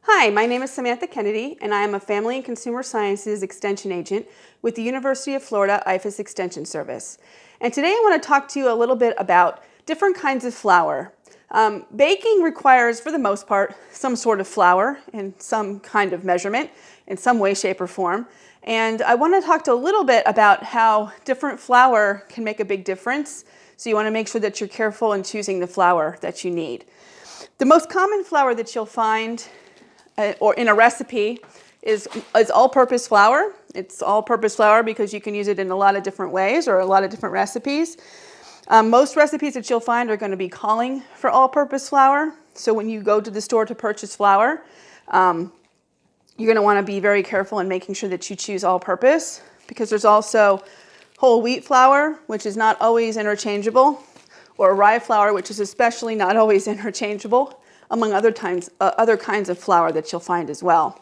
Hi, my name is Samantha Kennedy, and I am a Family and Consumer Sciences Extension Agent with the University of Florida IFAS Extension Service. And today I want to talk to you a little bit about different kinds of flour. Baking requires, for the most part, some sort of flour in some kind of measurement, in some way, shape, or form. And I want to talk a little bit about how different flour can make a big difference. So you want to make sure that you're careful in choosing the flour that you need. The most common flour that you'll find or in a recipe is all-purpose flour. It's all-purpose flour because you can use it in a lot of different ways or a lot of different recipes. Most recipes that you'll find are going to be calling for all-purpose flour. So when you go to the store to purchase flour, you're going to want to be very careful in making sure that you choose all-purpose, because there's also whole wheat flour, which is not always interchangeable, or rye flour, which is especially not always interchangeable, among other kinds of flour that you'll find as well.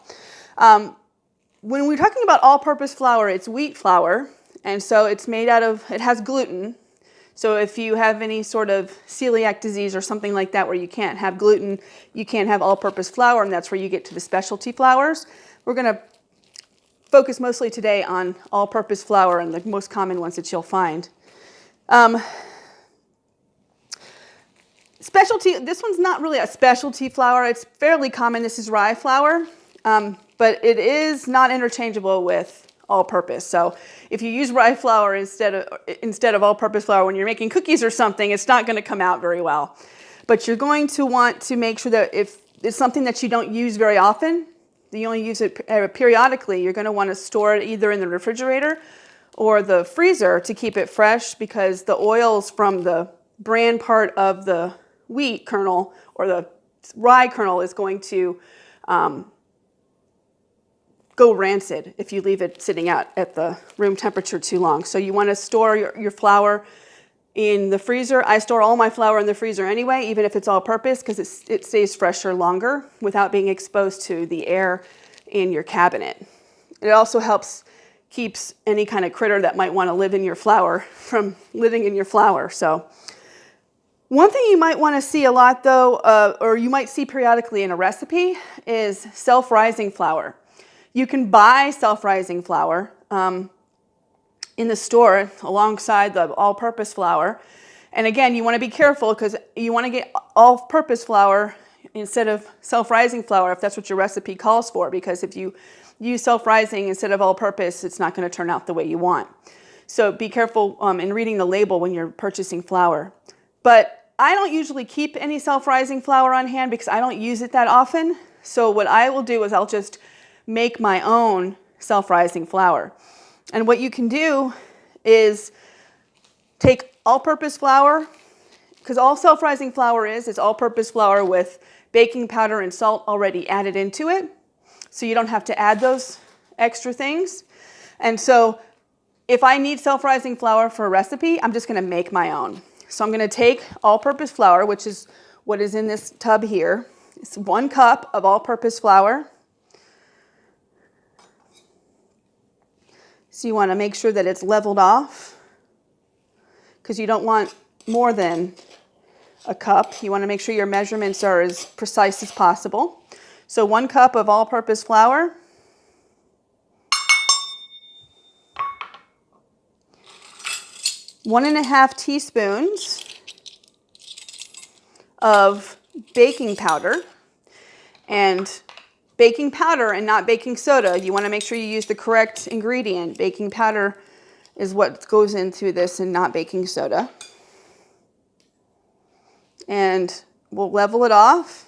When we're talking about all-purpose flour, it's wheat flour, and so it's made out of, it has gluten. So if you have any sort of celiac disease or something like that where you can't have gluten, you can't have all-purpose flour, and that's where you get to the specialty flours. We're going to focus mostly today on all-purpose flour and the most common ones that you'll find. Specialty, this one's not really a specialty flour. It's fairly common. This is rye flour, but it is not interchangeable with all-purpose. So if you use rye flour instead of all-purpose flour when you're making cookies or something, it's not going to come out very well. But you're going to want to make sure that if it's something that you don't use very often, you only use it periodically, you're going to want to store it either in the refrigerator or the freezer to keep it fresh, because the oils from the bran part of the wheat kernel or the rye kernel is going to go rancid if you leave it sitting out at the room temperature too long. So you want to store your flour in the freezer. I store all my flour in the freezer anyway, even if it's all-purpose, because it stays fresher longer without being exposed to the air in your cabinet. It also keeps any kind of critter that might want to live in your flour from living in your flour. So one thing you might want to see a lot, though, or you might see periodically in a recipe, is self-rising flour. You can buy self-rising flour in the store alongside the all-purpose flour. And again, you want to be careful because you want to get all-purpose flour instead of self-rising flour if that's what your recipe calls for, because if you use self-rising instead of all-purpose, it's not going to turn out the way you want. So be careful in reading the label when you're purchasing flour. But I don't usually keep any self-rising flour on hand because I don't use it that often. So what I will do is I'll just make my own self-rising flour. And what you can do is take all-purpose flour, because all self-rising flour is all-purpose flour with baking powder and salt already added into it. So you don't have to add those extra things. And so if I need self-rising flour for a recipe, I'm just going to make my own. So I'm going to take all-purpose flour, which is what is in this tub here. It's 1 cup of all-purpose flour. So you want to make sure that it's leveled off, because you don't want more than a cup. You want to make sure your measurements are as precise as possible. So 1 cup of all-purpose flour. One and a half teaspoons of baking powder, and baking powder and not baking soda. You want to make sure you use the correct ingredient. Baking powder is what goes into this and not baking soda. And we'll level it off.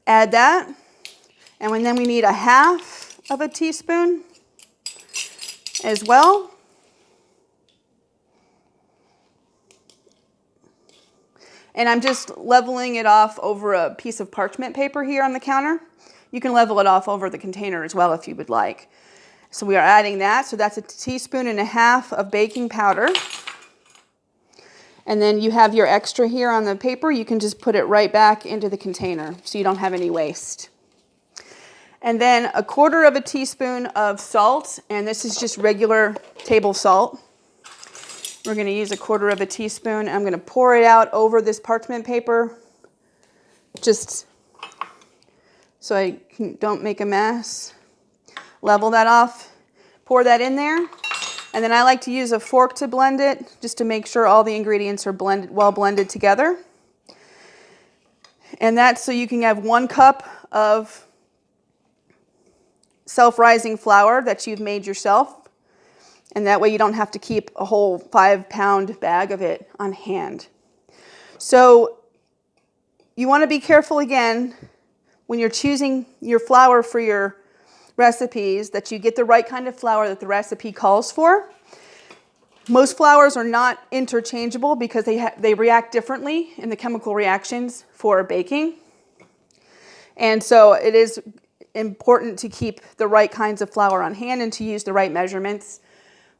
Add that. And then we need 1/2 teaspoon as well. And I'm just leveling it off over a piece of parchment paper here on the counter. You can level it off over the container as well if you would like. So we are adding that. So that's 1.5 teaspoons of baking powder. And then you have your extra here on the paper. You can just put it right back into the container so you don't have any waste. And then 1/4 teaspoon of salt, and this is just regular table salt. We're going to use 1/4 teaspoon. I'm going to pour it out over this parchment paper just so I don't make a mess. Level that off, pour that in there. And then I like to use a fork to blend it, just to make sure all the ingredients are well blended together. And that's so you can have 1 cup of self-rising flour that you've made yourself. And that way you don't have to keep a whole 5-pound bag of it on hand. So you want to be careful again when you're choosing your flour for your recipes that you get the right kind of flour that the recipe calls for. Most flours are not interchangeable because they react differently in the chemical reactions for baking. And so it is important to keep the right kinds of flour on hand and to use the right measurements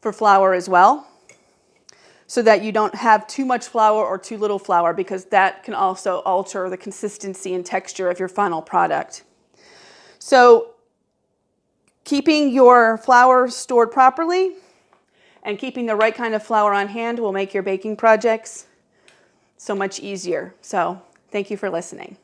for flour as well, so that you don't have too much flour or too little flour, because that can also alter the consistency and texture of your final product. So keeping your flour stored properly and keeping the right kind of flour on hand will make your baking projects so much easier. So thank you for listening.